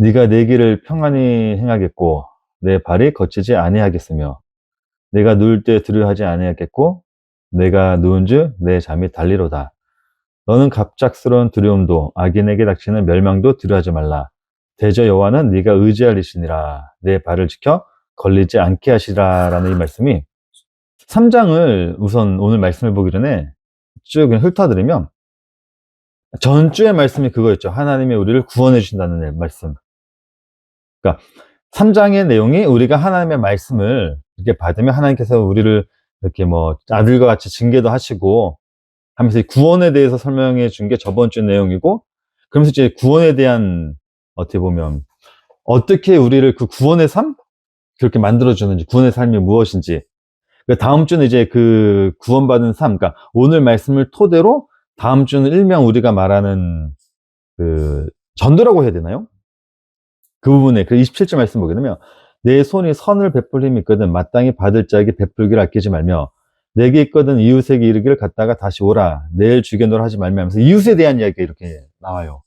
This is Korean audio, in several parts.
네가 내 길을 평안히 행하겠고 내 발이 거치지 아니하겠으며 내가 누울 때 두려워하지 아니하겠고 내가 누운즉 내 잠이 달리로다. 너는 갑작스러운 두려움도 악인에게 닥치는 멸망도 두려워하지 말라. 대저 여호와는 네가 의지할 이시니라. 내 발을 지켜 걸리지 않게 하시라라는 이 말씀이 3장을 우선 오늘 말씀을 보기 전에 쭉 그냥 훑어드리면 전주의 말씀이 그거였죠. 하나님이 우리를 구원해 주신다는 말씀. 그러니까 3장의 내용이 우리가 하나님의 말씀을 이렇게 받으면 하나님께서 우리를 이렇게 뭐 아들과 같이 징계도 하시고 하면서 이 구원에 대해서 설명해 준 게 저번 주 내용이고, 그러면서 이제 구원에 대한 어떻게 보면 어떻게 우리를 그 구원의 삶? 그렇게 만들어주는지, 구원의 삶이 무엇인지. 다음 주는 이제 그 구원받은 삶, 그러니까 오늘 말씀을 토대로 다음 주는 일명 우리가 말하는 그 전도라고 해야 되나요? 그 부분에 그 27절 말씀 보게 되면 내 손이 선을 베풀 힘이 있거든 마땅히 받을 자에게 베풀기를 아끼지 말며 내게 있거든 이웃에게 이르기를 갔다가 다시 오라 내일 주겠노라 하지 말며 하면서 이웃에 대한 이야기가 이렇게 나와요.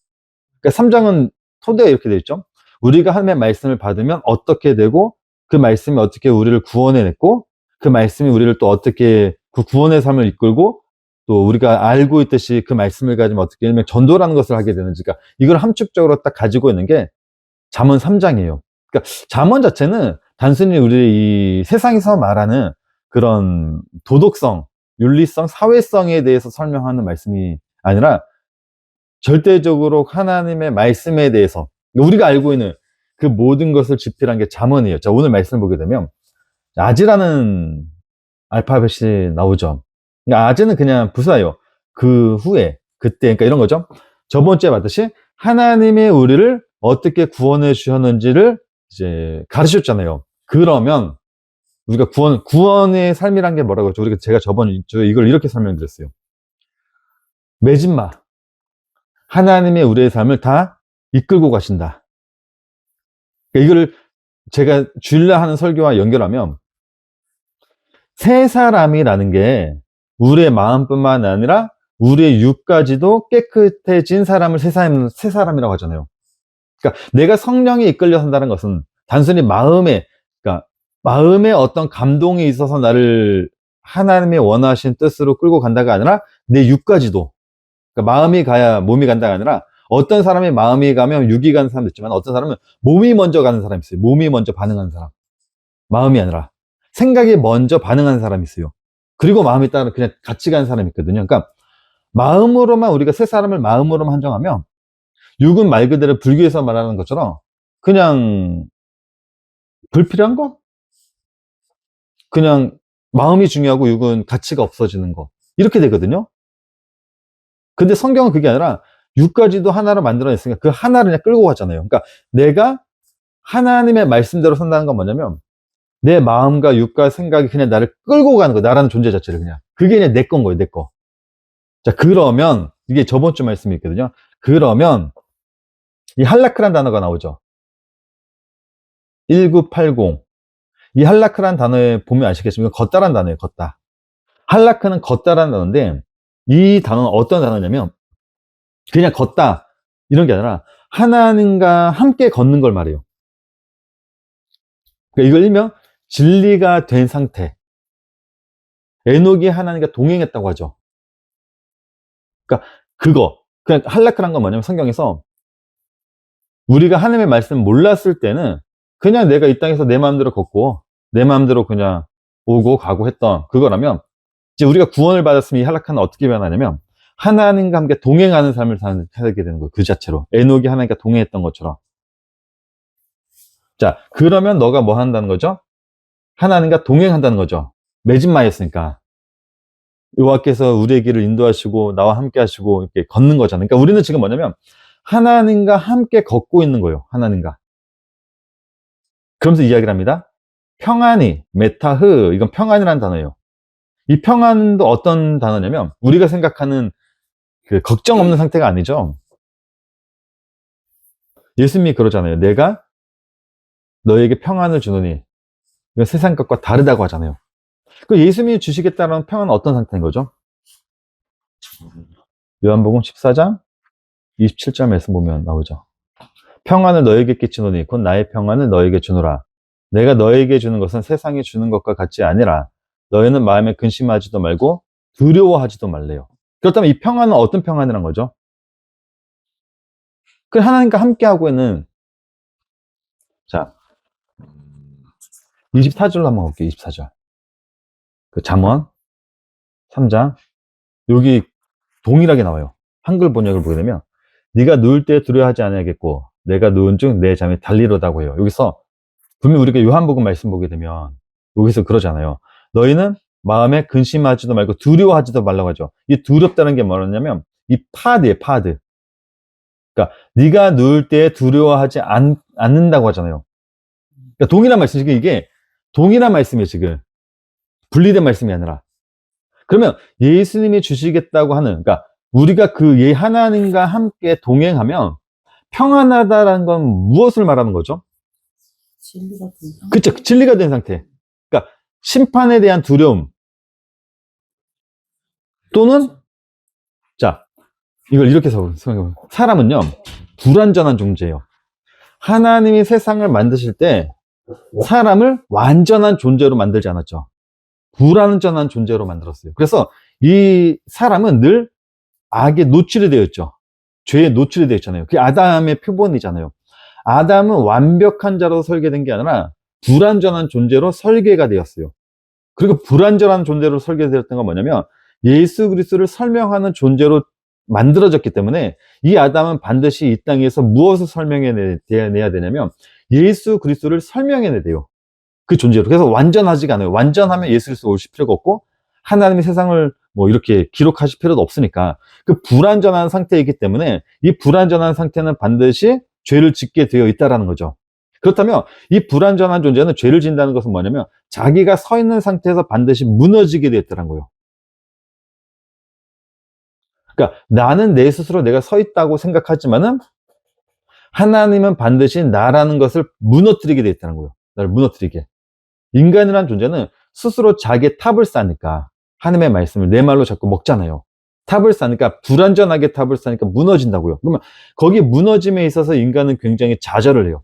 그러니까 3장은 토대가 이렇게 되어 있죠. 우리가 하나님의 말씀을 받으면 어떻게 되고 그 말씀이 어떻게 우리를 구원해냈고 그 말씀이 우리를 또 어떻게 그 구원의 삶을 이끌고 또 우리가 알고 있듯이 그 말씀을 가지면 어떻게 일명 전도라는 것을 하게 되는지, 그러니까 이걸 함축적으로 딱 가지고 있는 게 잠언 3장이에요. 그러니까 잠언 자체는 단순히 우리 이 세상에서 말하는 그런 도덕성, 윤리성, 사회성에 대해서 설명하는 말씀이 아니라 절대적으로 하나님의 말씀에 대해서 우리가 알고 있는 그 모든 것을 집필한 게 잠언이에요. 자, 오늘 말씀을 보게 되면 아지라는 알파벳이 나오죠. 그러니까 아지는 그냥 부사예요. 그 후에, 그때, 그러니까 이런 거죠. 저번 주에 봤듯이 하나님의 우리를 어떻게 구원해 주셨는지를 이제 가르쳤잖아요. 그러면 우리가 구원의 삶이란 게 뭐라고 했죠? 제가 저번 주에 이걸 이렇게 설명드렸어요. 매진 마. 하나님의 우리의 삶을 다 이끌고 가신다. 그러니까 이거를 제가 주일날 하는 설교와 연결하면 새 사람이라는 게 우리의 마음뿐만 아니라 우리의 육까지도 깨끗해진 사람을 새 사람이라고 하잖아요. 그러니까 내가 성령에 이끌려 산다는 것은 단순히 그러니까 마음에 어떤 감동이 있어서 나를 하나님의 원하신 뜻으로 끌고 간다가 아니라 내 육까지도, 그러니까 마음이 가야 몸이 간다가 아니라 어떤 사람이 마음이 가면 육이 가는 사람도 있지만 어떤 사람은 몸이 먼저 가는 사람이 있어요. 몸이 먼저 반응하는 사람. 마음이 아니라 생각이 먼저 반응하는 사람이 있어요. 그리고 마음이 따라 그냥 같이 가는 사람이 있거든요. 그러니까 마음으로만 우리가 새 사람을 마음으로만 한정하면 육은 말 그대로 불교에서 말하는 것처럼 그냥 불필요한 거? 그냥 마음이 중요하고 육은 가치가 없어지는 거. 이렇게 되거든요. 근데 성경은 그게 아니라 육까지도 하나로 만들어냈으니까 그 하나를 그냥 끌고 가잖아요. 그러니까 내가 하나님의 말씀대로 산다는 건 뭐냐면 내 마음과 육과 생각이 그냥 나를 끌고 가는 거, 나라는 존재 자체를 그냥. 그게 그냥 내 건 거예요, 내 거. 자, 그러면, 이게 저번 주 말씀이 있거든요. 그러면, 이 할라크란 단어가 나오죠. 1980. 이 할라크란 단어에 보면 아시겠지만, 걷다란 단어예요, 걷다. 할라크는 걷다라는 단어인데, 이 단어는 어떤 단어냐면, 그냥 걷다, 이런 게 아니라, 하나님과 함께 걷는 걸 말해요. 그러니까 이걸 일명, 진리가 된 상태. 에녹이 하나님과 동행했다고 하죠. 그러니까 그냥 할라크란 건 뭐냐면 성경에서 우리가 하나님의 말씀 몰랐을 때는 그냥 내가 이 땅에서 내 마음대로 걷고 내 마음대로 그냥 오고 가고 했던 그거라면 이제 우리가 구원을 받았으면 이 할라크는 어떻게 변하냐면 하나님과 함께 동행하는 삶을 살게 되는 거예요. 그 자체로. 에녹이 하나님과 동행했던 것처럼. 자, 그러면 너가 뭐 한다는 거죠? 하나님과 동행한다는 거죠. 매진마였으니까. 여호와께서 우리의 길을 인도하시고 나와 함께 하시고 이렇게 걷는 거잖아요. 그러니까 우리는 지금 뭐냐면 하나님과 함께 걷고 있는 거예요. 하나님과. 그러면서 이야기를 합니다. 평안이, 메타흐, 이건 평안이라는 단어예요. 이 평안도 어떤 단어냐면 우리가 생각하는 그 걱정 없는 상태가 아니죠. 예수님이 그러잖아요. 내가 너에게 평안을 주노니 이건 세상 것과 다르다고 하잖아요. 그 예수님이 주시겠다는 평안은 어떤 상태인 거죠? 요한복음 14장 27절 말씀 보면 나오죠. 평안을 너에게 끼치노니 곧 나의 평안을 너에게 주노라. 내가 너에게 주는 것은 세상이 주는 것과 같지 아니라 너희는 마음에 근심하지도 말고 두려워하지도 말래요. 그렇다면 이 평안은 어떤 평안이란 거죠? 그 하나님과 함께하고 있는, 자, 24절로 한번 볼게요. 24절. 그 잠언 3장. 여기 동일하게 나와요. 한글 번역을 보게 되면 네가 누울 때 두려워하지 않아야겠고 내가 누운 중 내 잠이 달리로다고 해요. 여기서 분명 우리가 요한복음 말씀 보게 되면 여기서 그러잖아요. 너희는 마음에 근심하지도 말고 두려워하지도 말라고 하죠. 이 두렵다는 게 뭐냐면 이 파드예요, 파드. 그러니까 네가 누울 때 두려워하지 않는다고 하잖아요. 그러니까 동일한 말씀, 지금 이게 동일한 말씀이에요, 지금. 분리된 말씀이 아니라. 그러면 예수님이 주시겠다고 하는, 그러니까 우리가 그 하나님과 함께 동행하면 평안하다라는 건 무엇을 말하는 거죠? 진리가 된 상태. 그쵸, 진리가 된 상태. 그러니까 심판에 대한 두려움 또는, 자, 이걸 이렇게 생각해보면 사람은요 불완전한 존재예요. 하나님이 세상을 만드실 때 사람을 완전한 존재로 만들지 않았죠. 불완전한 존재로 만들었어요. 그래서 이 사람은 늘 악에 노출이 되어 있죠. 죄에 노출이 되어 있잖아요. 그게 아담의 표본이잖아요. 아담은 완벽한 자로 설계된 게 아니라 불완전한 존재로 설계가 되었어요. 그리고 불완전한 존재로 설계되었던 건 뭐냐면 예수 그리스도를 설명하는 존재로 만들어졌기 때문에 이 아담은 반드시 이 땅에서 무엇을 설명해내야 되냐면 예수 그리스도를 설명해내야 돼요. 그 존재로. 그래서 완전하지가 않아요. 완전하면 예수 그리스도 오실 필요가 없고 하나님이 세상을 뭐 이렇게 기록하실 필요도 없으니까 그 불완전한 상태이기 때문에 이 불완전한 상태는 반드시 죄를 짓게 되어 있다라는 거죠. 그렇다면 이 불완전한 존재는 죄를 짓는다는 것은 뭐냐면 자기가 서 있는 상태에서 반드시 무너지게 되어 있다는 거예요. 그러니까 나는 내 스스로 내가 서 있다고 생각하지만은 하나님은 반드시 나라는 것을 무너뜨리게 되어 있다는 거예요. 나를 무너뜨리게. 인간이라는 존재는 스스로 자기의 탑을 쌓으니까 하나님의 말씀을 내 말로 자꾸 먹잖아요. 탑을 쌓으니까 불완전하게 탑을 쌓으니까 무너진다고요. 그러면 거기 무너짐에 있어서 인간은 굉장히 좌절을 해요.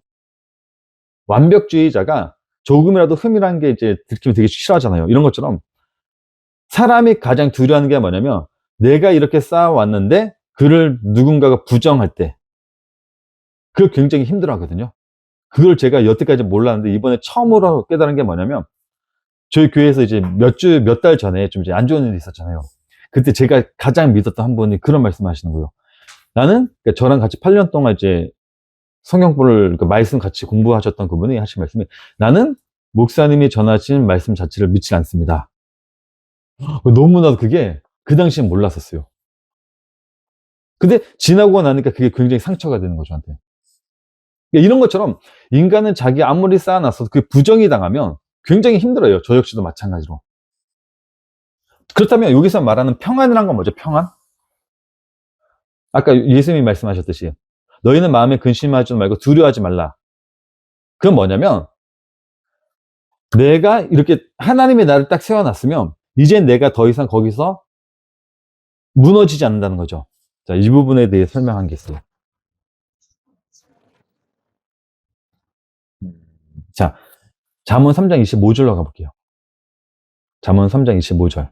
완벽주의자가 조금이라도 흠이라는 게 이제 들키면 되게 싫어하잖아요. 이런 것처럼 사람이 가장 두려워하는 게 뭐냐면 내가 이렇게 쌓아왔는데 그를 누군가가 부정할 때 그걸 굉장히 힘들어 하거든요. 그걸 제가 여태까지 몰랐는데 이번에 처음으로 깨달은 게 뭐냐면 저희 교회에서 이제 몇 달 전에 좀 이제 안 좋은 일이 있었잖아요. 그때 제가 가장 믿었던 한 분이 그런 말씀 하시는 거예요. 나는, 그러니까 저랑 같이 8년 동안 이제 성경부를, 그러니까 말씀 같이 공부하셨던 그분이 하신 말씀이 나는 목사님이 전하신 말씀 자체를 믿지 않습니다. 너무나도 그게 그 당시엔 몰랐었어요. 근데 지나고 나니까 그게 굉장히 상처가 되는 거죠, 저한테. 그러니까 이런 것처럼 인간은 자기 아무리 쌓아놨어도 그게 부정이 당하면 굉장히 힘들어요. 저 역시도 마찬가지로. 그렇다면 여기서 말하는 평안이란 건 뭐죠? 평안? 아까 예수님이 말씀하셨듯이 너희는 마음에 근심하지 말고 두려워하지 말라. 그건 뭐냐면 내가 이렇게 하나님이 나를 딱 세워놨으면 이제 내가 더 이상 거기서 무너지지 않는다는 거죠. 자, 이 부분에 대해 설명한 게 있어요. 자, 잠언 3장 25절로 가볼게요. 잠언 3장 25절.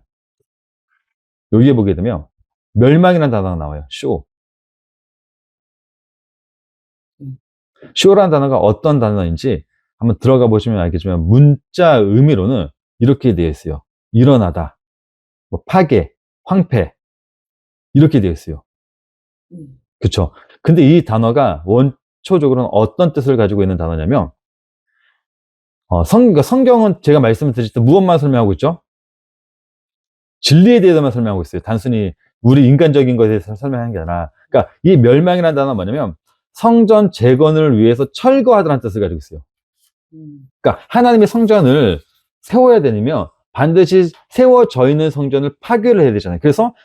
여기에 보게 되면 멸망이라는 단어가 나와요. 쇼. 쇼라는 단어가 어떤 단어인지 한번 들어가 보시면 알겠지만 문자 의미로는 이렇게 되어 있어요. 일어나다, 뭐 파괴, 황폐 이렇게 되어 있어요. 그렇죠? 근데 이 단어가 원초적으로는 어떤 뜻을 가지고 있는 단어냐면 성경은 제가 말씀을 드릴 때 무엇만 설명하고 있죠? 진리에 대해서만 설명하고 있어요. 단순히 우리 인간적인 것에 대해서 설명하는 게 아니라, 그러니까 이 멸망이라는 단어는 뭐냐면 성전 재건을 위해서 철거하다는 뜻을 가지고 있어요. 그러니까 하나님의 성전을 세워야 되면 반드시 세워져 있는 성전을 파괴를 해야 되잖아요. 그래서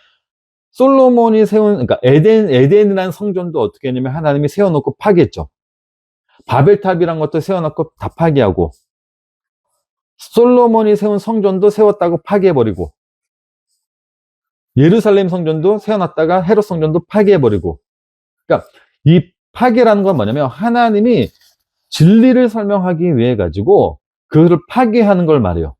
솔로몬이 세운, 그러니까 에덴이라는 성전도 어떻게 했냐면 하나님이 세워놓고 파괴했죠. 바벨탑이란 것도 세워놓고 다 파괴하고, 솔로몬이 세운 성전도 세웠다고 파괴해버리고, 예루살렘 성전도 세워놨다가 헤롯 성전도 파괴해버리고, 그러니까 이 파괴라는 건 뭐냐면 하나님이 진리를 설명하기 위해 가지고 그것을 파괴하는 걸 말해요.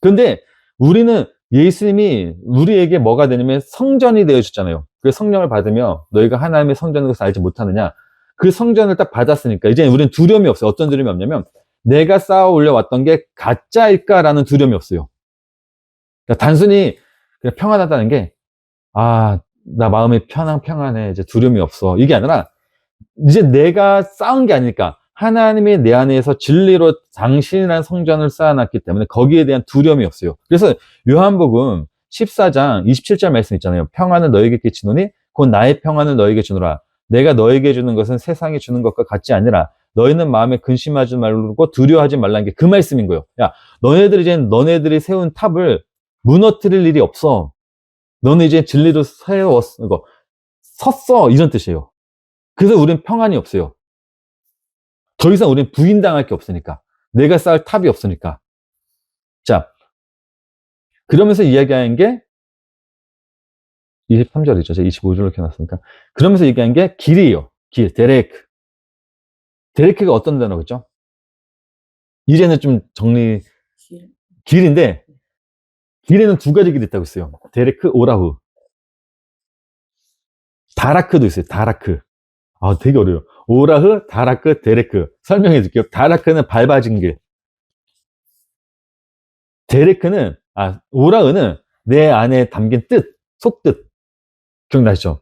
그런데 우리는 예수님이 우리에게 뭐가 되냐면 성전이 되어주잖아요. 그 성령을 받으며 너희가 하나님의 성전인 것을 알지 못하느냐. 그 성전을 딱 받았으니까 이제 우리는 두려움이 없어요. 어떤 두려움이 없냐면 내가 쌓아 올려왔던 게 가짜일까라는 두려움이 없어요. 그러니까 단순히 그냥 평안하다는 게 나 마음이 평안해. 이제 두려움이 없어. 이게 아니라 이제 내가 쌓은 게 아닐까. 하나님이 내 안에서 진리로 당신이라는 성전을 쌓아놨기 때문에 거기에 대한 두려움이 없어요. 그래서 요한복음 14장 27절 말씀 있잖아요. 평안을 너에게 끼치노니 곧 나의 평안을 너에게 주노라. 내가 너에게 주는 것은 세상이 주는 것과 같지 아니라 너희는 마음에 근심하지 말고 두려워하지 말라는 게 그 말씀인 거예요. 야, 너네들이 세운 탑을 무너뜨릴 일이 없어. 너는 이제 진리로 섰어. 이런 뜻이에요. 그래서 우리는 평안이 없어요. 더 이상 우리는 부인당할 게 없으니까. 내가 쌓을 탑이 없으니까. 자, 그러면서 이야기하는 게 23절이죠. 제가 25절로 켜놨으니까. 그러면서 얘기한 게 길이에요. 길, 데레크. 데레크가 어떤 단어겠죠? 이제는 좀 길인데, 길에는 두 가지 길이 있다고 있어요. 데레크, 오라후. 다라크도 있어요. 다라크. 되게 어려워요. 오라흐, 다라크, 데레크. 설명해 줄게요. 다라크는 밟아진 길. 데레크는, 오라흐는 내 안에 담긴 뜻, 속뜻. 기억나시죠?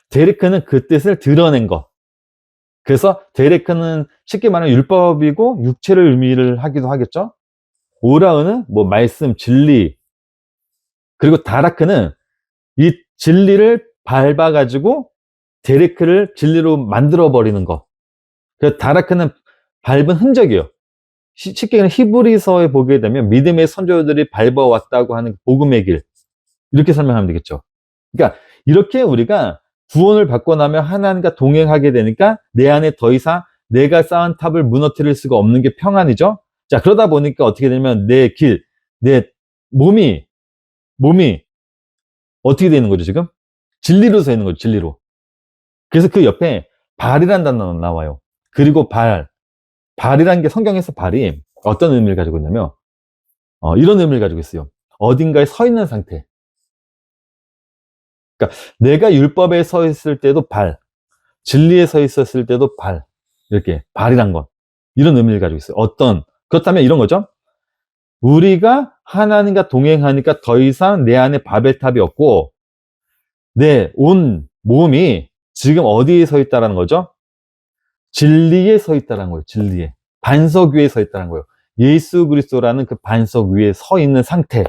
데레크는 그 뜻을 드러낸 것. 그래서 데레크는 쉽게 말하면 율법이고 육체를 의미를 하기도 하겠죠? 오라흐는 뭐 말씀, 진리. 그리고 다라크는 이 진리를 밟아가지고 데레크를 진리로 만들어버리는 것. 그래서 다라크는 밟은 흔적이에요. 쉽게 그냥 히브리서에 보게 되면 믿음의 선조들이 밟아왔다고 하는 복음의 길. 이렇게 설명하면 되겠죠. 그러니까 이렇게 우리가 구원을 받고 나면 하나님과 동행하게 되니까 내 안에 더 이상 내가 쌓은 탑을 무너뜨릴 수가 없는 게 평안이죠. 자, 그러다 보니까 어떻게 되냐면 내 길, 내 몸이 어떻게 되는 거죠, 지금? 진리로 서 있는 거죠, 진리로. 그래서 그 옆에 발이란 단어가 나와요. 그리고 발이라는 게 성경에서 발이 어떤 의미를 가지고 있냐면, 이런 의미를 가지고 있어요. 어딘가에 서 있는 상태. 그러니까 내가 율법에 서 있을 때도 발, 진리에 서 있었을 때도 발, 이렇게 발이란 것. 이런 의미를 가지고 있어요. 그렇다면 이런 거죠. 우리가 하나님과 동행하니까 더 이상 내 안에 바벨탑이 없고, 내 온 몸이 지금 어디에 서 있다는 거죠? 진리에 서 있다는 거예요. 진리에. 반석 위에 서 있다는 거예요. 예수 그리스도라는 그 반석 위에 서 있는 상태.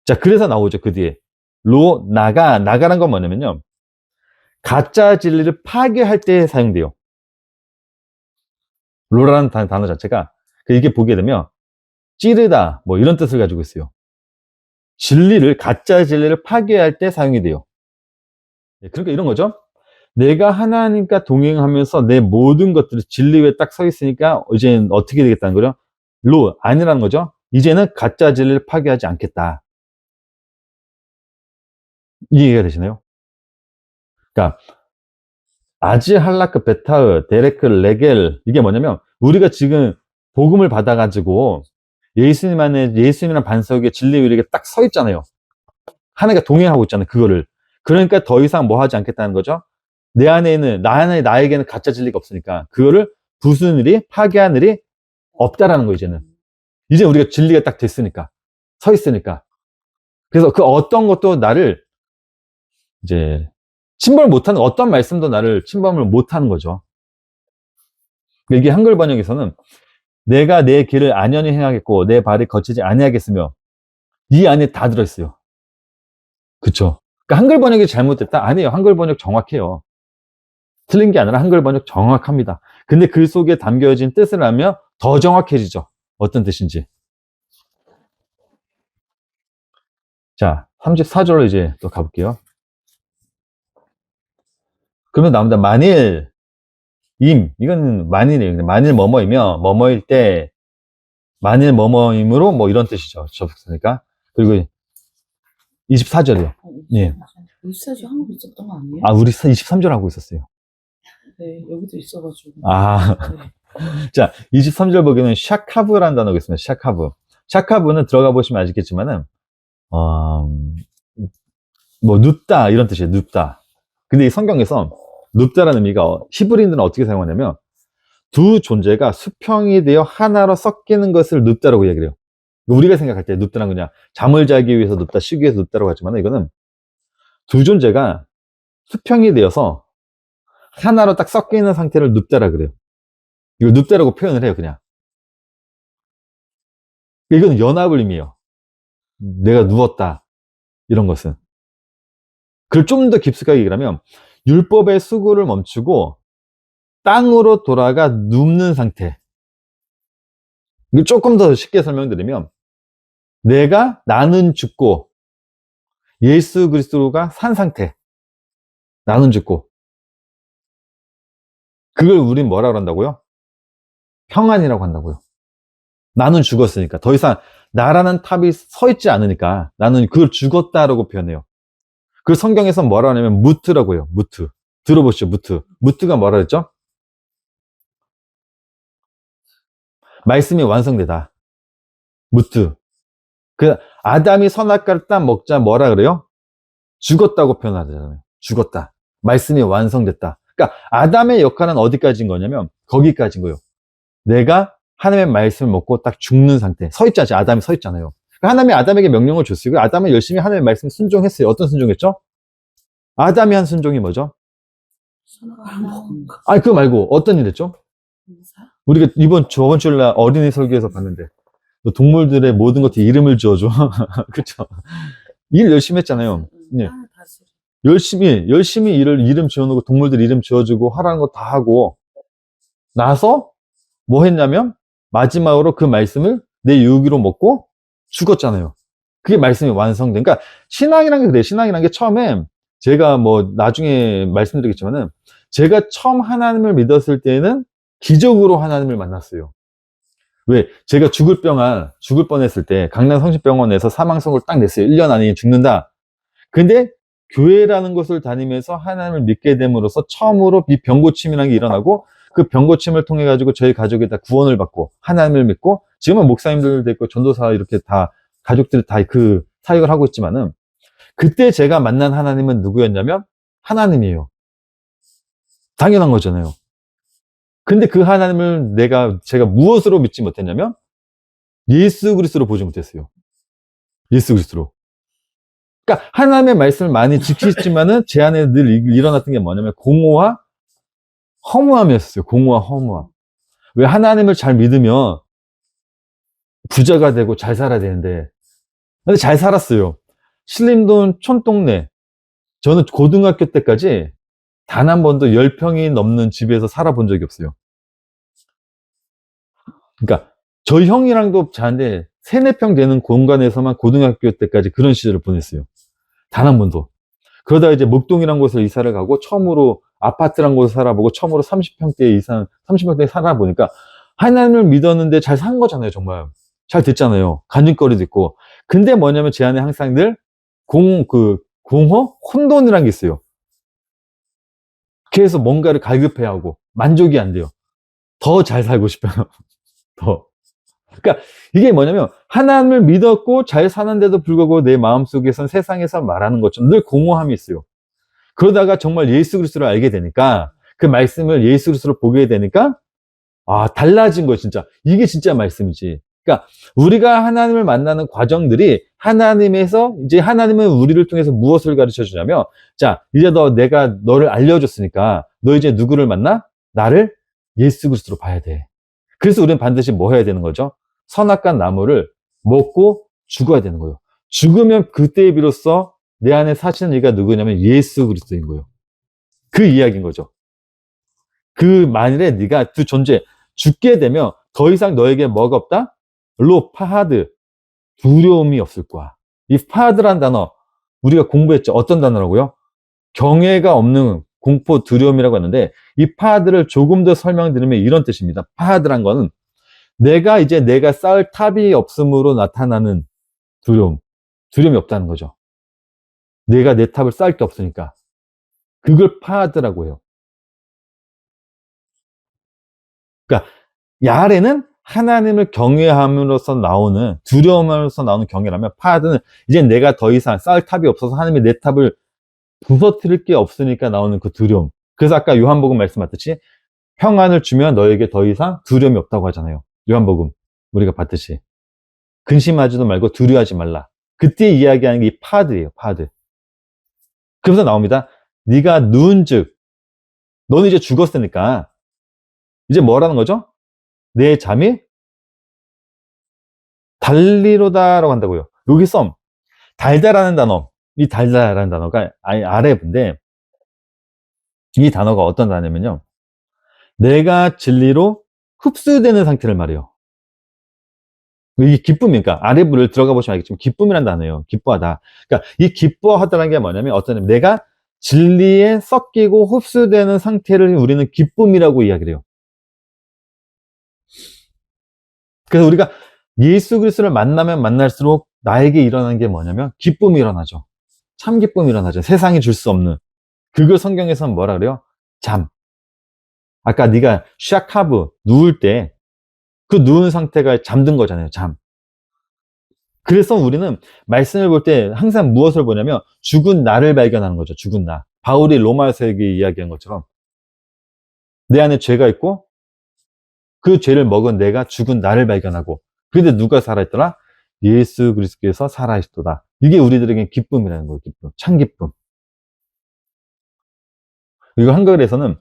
자, 그래서 나오죠. 그 뒤에. 나가란 건 뭐냐면요. 가짜 진리를 파괴할 때 사용돼요. 로라는 단어 자체가 이게 보게 되면 찌르다 뭐 이런 뜻을 가지고 있어요. 가짜 진리를 파괴할 때 사용이 돼요. 그러니까 이런 거죠. 내가 하나님과 동행하면서 내 모든 것들이 진리 위에 딱 서 있으니까 이제는 어떻게 되겠다는 거죠? 아니라는 거죠. 이제는 가짜 진리를 파괴하지 않겠다. 이해가 되시나요? 그러니까 아지 할라크 베타흐 데레크 레겔 이게 뭐냐면 우리가 지금 복음을 받아가지고 예수님이라는 반석 위에 진리 위에 이렇게 딱 서 있잖아요. 하나님과 동행하고 있잖아요. 그거를. 그러니까 더 이상 뭐 하지 않겠다는 거죠. 나에게는 가짜 진리가 없으니까 그거를 부수는 일이 파괴하는 일이 없다라는 거 이제는. 이제 우리가 진리가 딱 됐으니까 서 있으니까. 그래서 그 어떤 것도 나를 이제 침범을 못하는 어떤 말씀도 나를 침범을 못하는 거죠. 이게 한글 번역에서는 내가 내 길을 안연히 행하겠고 내 발이 거치지 아니하겠으며 이 안에 다 들어있어요. 그쵸? 그러니까 한글 번역이 잘못됐다? 아니에요. 한글 번역 정확해요. 틀린 게 아니라 한글 번역 정확합니다. 근데 그 속에 담겨진 뜻을 알면 더 정확해지죠. 어떤 뜻인지. 자, 34절로 이제 또 가볼게요. 그러면 나옵니다. 이건 만일이에요. 만일 뭐뭐이며 뭐뭐일 때 만일 뭐뭐임으로 뭐 이런 뜻이죠. 접속사니까. 그리고 24절이요. 예. 울산이 한국 있었던 거 아니에요? 아, 우리 23절 하고 있었어요. 네, 여기도 있어가지고. 아, 네. 자, 23절 보기에는 샤카브라는 단어가 있습니다. 샤카브. 샤카브는 들어가 보시면 아시겠지만은, 뭐, 눕다, 이런 뜻이에요. 눕다. 근데 이 성경에서 눕다라는 의미가 히브리인들은 어떻게 사용하냐면, 두 존재가 수평이 되어 하나로 섞이는 것을 눕다라고 이야기를 해요. 우리가 생각할 때 눕다는 그냥 잠을 자기 위해서 눕다, 쉬기 위해서 눕다라고 하지만 이거는 두 존재가 수평이 되어서 하나로 딱 섞여 있는 상태를 눕다라 그래요. 이거 눕다라고 표현을 해요, 그냥. 이건 연합을 의미해요. 내가 누웠다. 이런 것은. 그걸 좀 더 깊숙하게 얘기하면 율법의 수고를 멈추고 땅으로 돌아가 눕는 상태. 이걸 조금 더 쉽게 설명드리면 나는 죽고 예수 그리스도가 산 상태. 나는 죽고. 그걸 우린 뭐라고 한다고요? 평안이라고 한다고요. 나는 죽었으니까. 더 이상 나라는 탑이 서 있지 않으니까 나는 그걸 죽었다라고 표현해요. 그 성경에서 뭐라 하냐면 무트라고 해요. 무트. 들어보시죠. 무트. 무트가 뭐라 그랬죠? 말씀이 완성되다. 무트. 그 아담이 선악과를 딱 먹자 뭐라 그래요? 죽었다고 표현하잖아요. 죽었다. 말씀이 완성됐다. 그러니까 아담의 역할은 어디까지인 거냐면 거기까지인 거예요. 내가 하나님의 말씀을 먹고 딱 죽는 상태. 서 있지 않죠. 아담이 서 있잖아요. 그러니까 하나님이 아담에게 명령을 줬어요. 아담은 열심히 하나님의 말씀에 순종했어요. 어떤 순종했죠? 아담이 한 순종이 뭐죠? 선악과를 먹은 거. 아니, 그거 말고 어떤 일 했죠? 인사? 우리가 저번 주일날 어린이 설교에서 봤는데 동물들의 모든 것에 이름을 지어줘. 그렇죠? 일 열심히 했잖아요. 예. 다스리. 열심히 이름 지어놓고 동물들 이름 지어주고 하라는 거 다 하고 나서 뭐 했냐면 마지막으로 그 말씀을 내 유기로 먹고 죽었잖아요. 그게 말씀이 완성된. 그러니까 신앙이란 게 그래요. 신앙이란 게 처음에 제가 뭐 나중에 말씀드리겠지만은 제가 처음 하나님을 믿었을 때는 기적으로 하나님을 만났어요. 왜? 제가 죽을 뻔했을 때 강남 성심병원에서 사망선고를 딱 냈어요. 1년 안에 죽는다. 근데 교회라는 곳을 다니면서 하나님을 믿게 됨으로써 처음으로 이 병고침이라는 게 일어나고 그 병고침을 통해 가지고 저희 가족이 다 구원을 받고 하나님을 믿고 지금은 목사님들도 있고 전도사 이렇게 다 가족들이 다 그 사역을 하고 있지만은 그때 제가 만난 하나님은 누구였냐면 하나님이에요. 당연한 거잖아요. 근데 그 하나님을 제가 무엇으로 믿지 못했냐면 예수 그리스도로 보지 못했어요. 예수 그리스도로. 그러니까 하나님의 말씀을 많이 지키지만은 제 안에 늘 일어났던 게 뭐냐면 공허와 허무함이었어요. 공허와 허무함. 왜 하나님을 잘 믿으면 부자가 되고 잘 살아야 되는데 근데 잘 살았어요. 신림동 촌동네 저는 고등학교 때까지 단 한 번도 10평이 넘는 집에서 살아본 적이 없어요. 그러니까 저희 형이랑도 자는데 3, 4평 되는 공간에서만 고등학교 때까지 그런 시절을 보냈어요. 단 한 번도. 그러다 이제 목동이란 곳에 이사를 가고 처음으로 아파트란 곳에 살아보고 처음으로 30평대에 살아보니까 하나님을 믿었는데 잘 산 거잖아요, 정말. 잘 됐잖아요. 간증거리도 있고. 근데 뭐냐면 제 안에 항상 늘 공허? 혼돈이란 게 있어요. 그래서 뭔가를 갈급해야 하고 만족이 안 돼요. 더 잘 살고 싶어요. 더. 그러니까 이게 뭐냐면 하나님을 믿었고 잘 사는데도 불구하고 내 마음속에선 세상에서 말하는 것처럼 늘 공허함이 있어요. 그러다가 정말 예수 그리스도를 알게 되니까 그 말씀을 예수 그리스도로 보게 되니까 달라진 거예요, 진짜. 이게 진짜 말씀이지. 그러니까 우리가 하나님을 만나는 과정들이 하나님에서 이제 하나님은 우리를 통해서 무엇을 가르쳐 주냐면 자, 이제 내가 너를 알려줬으니까 너 이제 누구를 만나? 나를 예수 그리스도로 봐야 돼. 그래서 우리는 반드시 뭐 해야 되는 거죠? 선악과 나무를 먹고 죽어야 되는 거예요. 죽으면 그때에 비로소 내 안에 사시는 이가 누구냐면 예수 그리스도인 거예요. 그 이야기인 거죠. 그 만일에 네가 그 존재 죽게 되면 더 이상 너에게 뭐가 없다? 파하드 두려움이 없을 거야. 이 파하드란 단어 우리가 공부했죠. 어떤 단어라고요? 경외가 없는 공포 두려움이라고 하는데 이 파하드를 조금 더 설명드리면 이런 뜻입니다. 파하드란 거는 내가 쌓을 탑이 없음으로 나타나는 두려움이 없다는 거죠. 내가 내 탑을 쌓을 게 없으니까. 그걸 파하더라고 해요. 그러니까 야레는 하나님을 경외함으로써 나오는, 두려움으로써 나오는 경외라면, 파하드는 이제 내가 더 이상 쌓을 탑이 없어서 하나님이 내 탑을 부서뜨릴 게 없으니까 나오는 그 두려움. 그래서 아까 요한복음 말씀하듯이 평안을 주면 너에게 더 이상 두려움이 없다고 하잖아요. 요한복음 우리가 봤듯이. 근심하지도 말고 두려워하지 말라. 그때 이야기하는 게 이 파하드예요. 파하드. 그래서 나옵니다. 네가 누운즉 너는 이제 죽었으니까 이제 뭐라는 거죠? 내 잠이 달리로다라고 한다고요. 여기서 달달하는 단어, 이 달달하는 단어가 아래인데 이 단어가 어떤 단어냐면요. 내가 진리로 흡수되는 상태를 말해요. 이게 기쁨이니까 아래부를 들어가 보시면 알겠지만 기쁨이란 단어예요. 기뻐하다. 그러니까 이 기뻐하다는 게 뭐냐면 어떤 내가 진리에 섞이고 흡수되는 상태를 우리는 기쁨이라고 이야기를 해요. 그래서 우리가 예수 그리스도를 만나면 만날수록 나에게 일어나는 게 뭐냐면 기쁨이 일어나죠. 참 기쁨이 일어나죠. 세상이 줄 수 없는. 그걸 성경에서는 뭐라 그래요? 잠. 아까 네가 샤카브 누울 때 그 누운 상태가 잠든 거잖아요. 잠. 그래서 우리는 말씀을 볼 때 항상 무엇을 보냐면 죽은 나를 발견하는 거죠. 죽은 나. 바울이 로마서에게 이야기한 것처럼 내 안에 죄가 있고 그 죄를 먹은 내가 죽은 나를 발견하고 근데 누가 살아있더라? 예수 그리스도께서 살아있도다. 이게 우리들에게 기쁨이라는 거예요. 기쁨. 참 기쁨. 그리고 한글에서는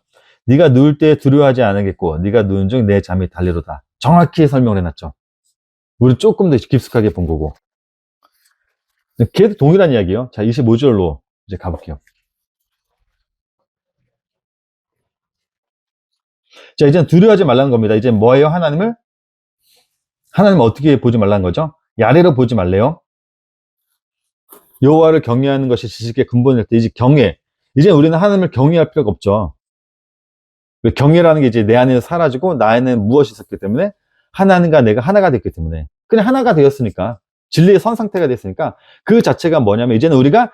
네가 누울 때 두려워하지 않으겠고 네가 누운 중 내 잠이 달리로다. 정확히 설명을 해놨죠. 우리 조금 더 깊숙하게 본 거고. 걔도 동일한 이야기예요. 자, 25절로 이제 가볼게요. 자, 이제는 두려워하지 말라는 겁니다. 이제 뭐예요? 하나님을 어떻게 보지 말라는 거죠? 야레로 보지 말래요. 여호와를 경외하는 것이 지식의 근본일 때 이제 경외. 이제 우리는 하나님을 경외할 필요가 없죠. 경외라는 게 이제 내 안에서 사라지고 나에는 무엇이 있었기 때문에 하나님과 내가 하나가 됐기 때문에 그냥 하나가 되었으니까 진리의 선 상태가 됐으니까 그 자체가 뭐냐면 이제는 우리가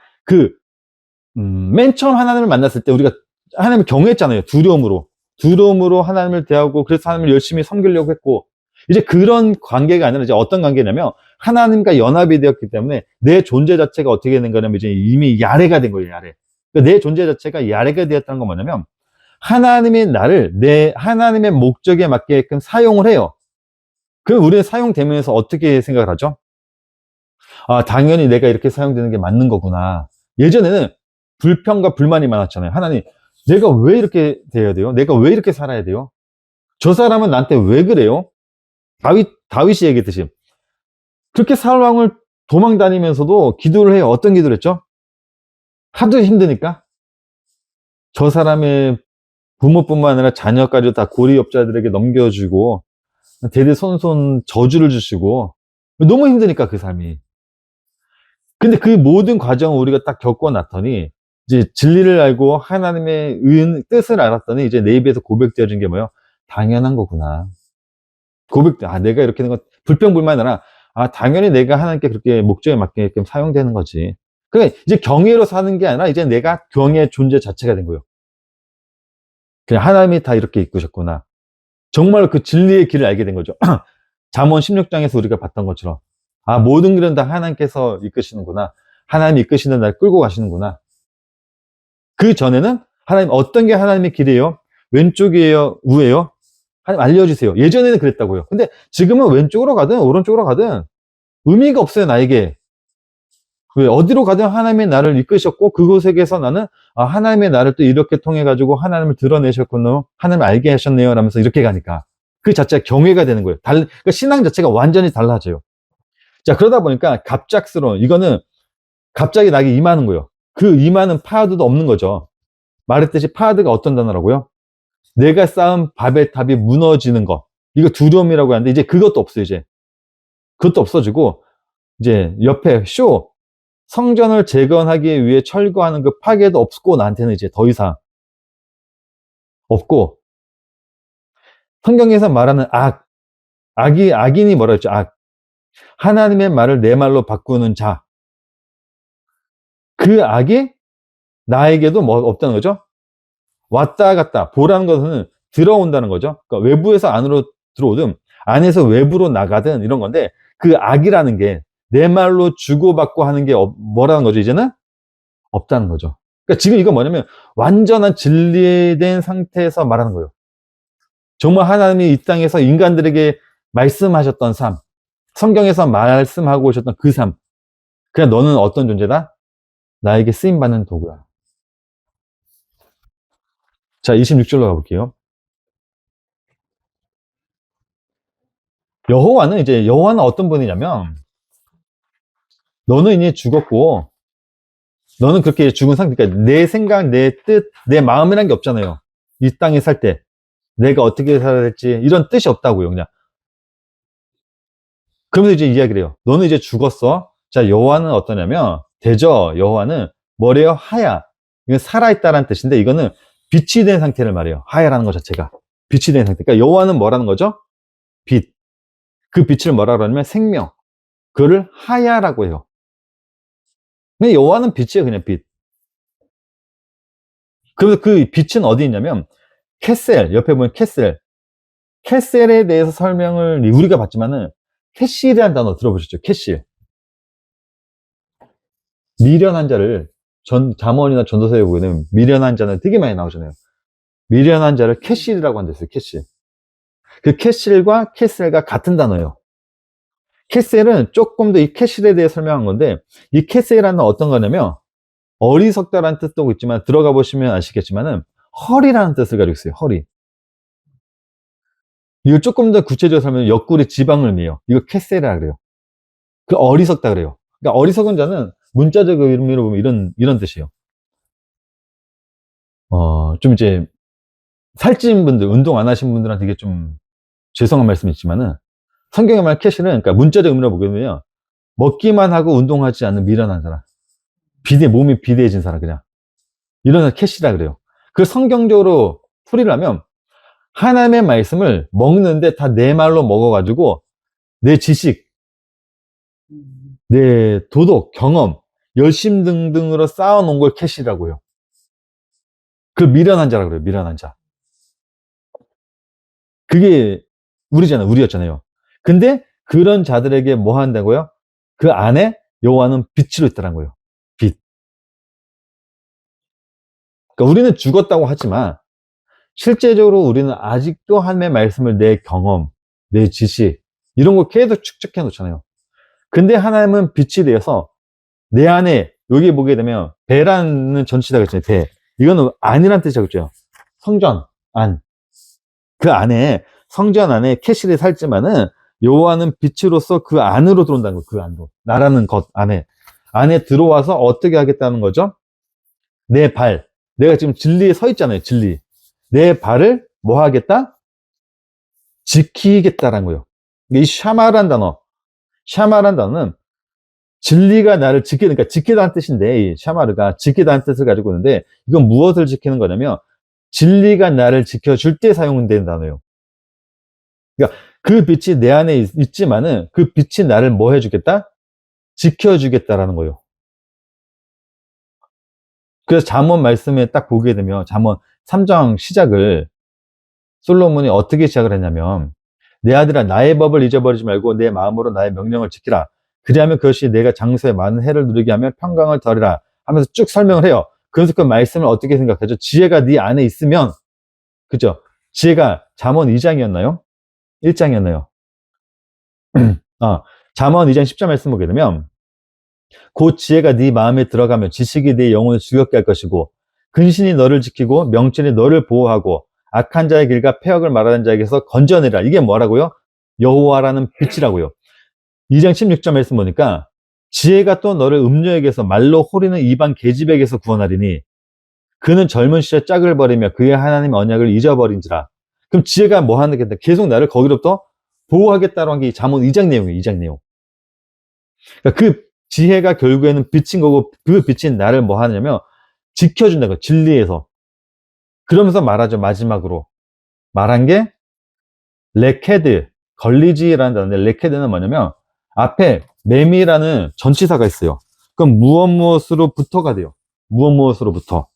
맨 처음 하나님을 만났을 때 우리가 하나님을 경외했잖아요. 두려움으로 하나님을 대하고 그래서 하나님을 열심히 섬기려고 했고 이제 그런 관계가 아니라 이제 어떤 관계냐면 하나님과 연합이 되었기 때문에 내 존재 자체가 어떻게 된 거냐면 이제 이미 야레가 된 거예요. 야레. 그러니까 내 존재 자체가 야레가 되었다는 건 뭐냐면 하나님이 나를 하나님의 목적에 맞게끔 사용을 해요. 그럼 우리는 사용되면서 어떻게 생각을 하죠? 아, 당연히 내가 이렇게 사용되는 게 맞는 거구나. 예전에는 불평과 불만이 많았잖아요. 하나님, 내가 왜 이렇게 돼야 돼요? 내가 왜 이렇게 살아야 돼요? 저 사람은 나한테 왜 그래요? 다윗이 얘기했듯이. 그렇게 상황을 도망 다니면서도 기도를 해요. 어떤 기도를 했죠? 하도 힘드니까. 저 사람의 부모뿐만 아니라 자녀까지 다 고리업자들에게 넘겨주고, 대대손손 저주를 주시고, 너무 힘드니까 그 삶이. 근데 그 모든 과정을 우리가 딱 겪어놨더니, 이제 진리를 알고 하나님의 뜻을 알았더니, 이제 내 입에서 고백되어진 게 뭐예요? 당연한 거구나. 내가 이렇게 하는 건 불평불만이 아니라, 아, 당연히 내가 하나님께 그렇게 목적에 맞게끔 사용되는 거지. 그러니까 이제 경외로 사는 게 아니라, 이제 내가 경외의 존재 자체가 된 거예요. 그냥 하나님이 다 이렇게 이끄셨구나. 정말 그 진리의 길을 알게 된 거죠. 잠언 16장에서 우리가 봤던 것처럼, 아, 모든 길은 다 하나님께서 이끄시는구나. 하나님이 이끄시는 날 끌고 가시는구나. 그 전에는 하나님, 어떤 게 하나님의 길이에요? 왼쪽이에요? 우에요? 하나님 알려주세요. 예전에는 그랬다고요. 근데 지금은 왼쪽으로 가든 오른쪽으로 가든 의미가 없어요, 나에게. 왜? 어디로 가든 하나님의 나를 이끄셨고 그곳에서 나는 아, 하나님의 나를 또 이렇게 통해 가지고 하나님을 드러내셨구나. 하나님을 알게 하셨네요. 라면서 이렇게 가니까 그 자체가 경외가 되는 거예요. 그러니까 신앙 자체가 완전히 달라져요. 자, 그러다 보니까 갑작스러운, 이거는 갑자기 나에게 임하는 거예요. 그 임하는 파하드도 없는 거죠. 말했듯이 파하드가 어떤 단어라고요? 내가 쌓은 바벨탑이 무너지는 것. 이거 두려움이라고 하는데 이제 그것도 없어요. 이제 그것도 없어지고 이제 옆에 성전을 재건하기 위해 철거하는 그 파괴도 없고 나한테는 이제 더 이상 없고, 성경에서 말하는 악인이 뭐라 했죠? 하나님의 말을 내 말로 바꾸는 자. 그 악이 나에게도 뭐 없다는 거죠? 왔다 갔다 보라는 것은 들어온다는 거죠. 그러니까 외부에서 안으로 들어오든 안에서 외부로 나가든 이런 건데 그 악이라는 게 내 말로 주고받고 하는 게 뭐라는 거죠? 이제는 없다는 거죠. 그러니까 지금 이건 뭐냐면 완전한 진리된 상태에서 말하는 거예요. 정말 하나님이 이 땅에서 인간들에게 말씀하셨던 삶, 성경에서 말씀하고 오셨던 그 삶. 그냥 너는 어떤 존재다? 나에게 쓰임받는 도구야. 자, 26절로 가볼게요. 여호와는 어떤 분이냐면 너는 이제 죽었고 너는 그렇게 죽은 상태, 그러니까 내 생각, 내 뜻, 내 마음이라는 게 없잖아요. 이 땅에 살 때. 내가 어떻게 살아야 될지 이런 뜻이 없다고요, 그냥. 그러면서 이제 이야기를 해요. 너는 이제 죽었어. 자, 여호와는 어떠냐면, 대저 여호와는 뭐래요? 하야. 이건 살아있다라는 뜻인데, 이거는 빛이 된 상태를 말해요. 하야라는 것 자체가. 빛이 된 상태. 그러니까 여호와는 뭐라는 거죠? 빛. 그 빛을 뭐라 그러냐면 생명. 그거를 하야라고 해요. 근데 여호와는 빛이에요, 그냥 빛. 그래서 그 빛은 어디 있냐면, 캐셀, 옆에 보면 캐셀. 캐셀에 대해서 설명을 우리가 봤지만은, 캐실이라는 단어 들어보셨죠? 캐실. 미련한 자를 잠언이나 전도서에 보게 되면 미련한 자는 되게 많이 나오잖아요. 미련한 자를 캐실이라고 한댔어요. 캐실. 그 캐실과 캐셀과 같은 단어예요. 캐셀은 조금 더 이 캐실에 대해 설명한 건데 이 캐셀이라는 어떤 거냐면 어리석다라는 뜻도 있지만 들어가 보시면 아시겠지만은 허리라는 뜻을 가지고 있어요. 허리. 이거 조금 더 구체적으로 설명하면 옆구리 지방을 의미해요. 이거 캐셀이라 그래요. 그 어리석다 그래요. 그러니까 어리석은 자는 문자적 의미로 보면 이런 뜻이에요. 좀 이제 살찐 분들, 운동 안 하신 분들한테 이게 좀 죄송한 말씀이 있지만은 성경의 말 캐시는 그러니까 문자적 의미로 보게 되면 먹기만 하고 운동하지 않는 미련한 사람, 몸이 비대해진 사람 그냥 이런 캐시라 그래요. 그 성경적으로 풀이를 하면 하나님의 말씀을 먹는데 다 내 말로 먹어가지고 내 지식, 내 도덕, 경험, 열심 등등으로 쌓아놓은 걸 캐시라고 해요. 그 미련한 자라고 그래요. 미련한 자. 그게 우리였잖아요. 근데 그런 자들에게 뭐 한다고요? 그 안에 여호와는 빛으로 있다는 거예요. 빛. 그러니까 우리는 죽었다고 하지만 실제적으로 우리는 아직도 하나님의 말씀을 내 경험, 내 지식 이런 거 계속 축적해 놓잖아요. 근데 하나님은 빛이 되어서 내 안에 여기 보게 되면 배라는 전치다 그랬잖아요. 배. 이거는 안이란 뜻이라고 했죠. 성전, 안. 그 안에 성전 안에 캐실이 살지만은 여호와는 빛으로서 그 안으로 들어온다는 거예요. 그 안으로. 나라는 것 안에 들어와서 어떻게 하겠다는 거죠? 내 발. 내가 지금 진리에 서 있잖아요. 진리. 내 발을 뭐 하겠다? 지키겠다라는 거예요. 이 샤마란 단어. 샤마란 단어는 진리가 나를 그러니까 지키다는 뜻인데, 이 샤마르가 지키다는 뜻을 가지고 있는데, 이건 무엇을 지키는 거냐면, 진리가 나를 지켜줄 때 사용되는 단어예요. 그러니까 그 빛이 내 안에 있지만은 그 빛이 나를 뭐 해주겠다? 지켜주겠다라는 거예요. 그래서 잠언 말씀에 딱 보게 되면 잠언 3장 시작을 솔로몬이 어떻게 시작을 했냐면 내 아들아 나의 법을 잊어버리지 말고 내 마음으로 나의 명령을 지키라. 그리하면 그것이 내가 장소에 많은 해를 누리게 하면 평강을 더리라 하면서 쭉 설명을 해요. 그래서 그 말씀을 어떻게 생각하죠? 지혜가 네 안에 있으면 그죠? 지혜가 잠언 2장이었나요? 1장이었나요? 잠언 2장 10절 말씀 보게 되면 곧 지혜가 네 마음에 들어가면 지식이 네 영혼을 즐겁게 할 것이고 근신이 너를 지키고 명철이 너를 보호하고 악한 자의 길과 패역을 말하는 자에게서 건져내라. 이게 뭐라고요? 여호와라는 빛이라고요. 2장 16절 말씀 보니까 지혜가 또 너를 음녀에게서 말로 호리는 이방 계집에게서 구원하리니 그는 젊은 시절 짝을 버리며 그의 하나님 언약을 잊어버린지라. 그럼 지혜가 뭐 하는 게 계속 나를 거기로부터 보호하겠다고 한 게 잠언 2장 내용이에요. 2장 내용. 그러니까 그 지혜가 결국에는 빛인 거고 그 빛이 나를 뭐 하냐면 지켜준다고 진리에서. 그러면서 말하죠. 마지막으로 말한 게 레케드, 걸리지라는 단어인데 레케드는 뭐냐면 앞에 매미라는 전치사가 있어요. 그럼 무엇으로부터가 돼요. 무엇으로부터.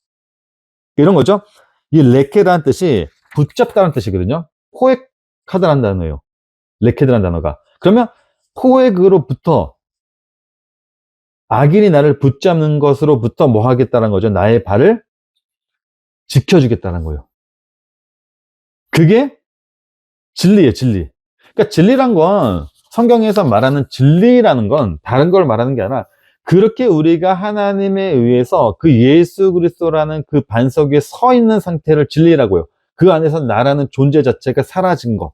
이런 거죠. 이 레케라는 뜻이 붙잡다는 뜻이거든요. 포획하다라는 단어예요. 레케드라는 단어가. 그러면 포획으로부터, 악인이 나를 붙잡는 것으로부터 뭐 하겠다는 거죠? 나의 발을 지켜주겠다는 거예요. 그게 진리예요, 진리. 그러니까 진리란 건, 성경에서 말하는 진리라는 건 다른 걸 말하는 게 아니라, 그렇게 우리가 하나님에 의해서 그 예수 그리스도라는 그 반석 위에 서 있는 상태를 진리라고요. 그 안에서 나라는 존재 자체가 사라진 것.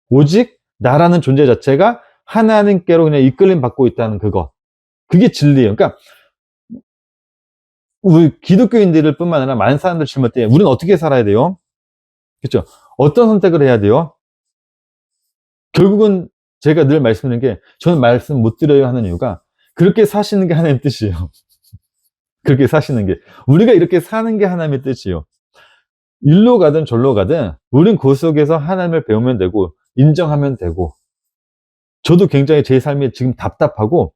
오직 나라는 존재 자체가 하나님께로 그냥 이끌림 받고 있다는 그거. 그게 진리예요. 그러니까 우리 기독교인들 뿐만 아니라 많은 사람들 질문 때 우리는 어떻게 살아야 돼요? 그렇죠? 어떤 선택을 해야 돼요? 결국은 제가 늘 말씀드리는 게, 저는 말씀 못 드려요 하는 이유가, 그렇게 사시는 게 하나님의 뜻이에요. 그렇게 사시는 게, 우리가 이렇게 사는 게 하나님의 뜻이에요. 일로 가든 절로 가든 우린 그 속에서 하나님을 배우면 되고 인정하면 되고, 저도 굉장히 제 삶이 지금 답답하고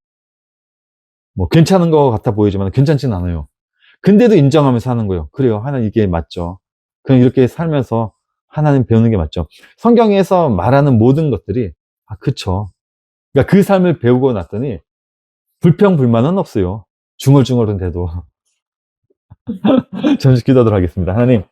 뭐 괜찮은 것 같아 보이지만 괜찮지는 않아요. 근데도 인정하면서 사는 거예요. 그래요, 하나님 이게 맞죠. 그냥 이렇게 살면서 하나님 배우는 게 맞죠. 성경에서 말하는 모든 것들이 그쵸. 그러니까 그 삶을 배우고 났더니 불평불만은 없어요. 중얼중얼은 돼도. 잠시 기도하도록 하겠습니다. 하나님,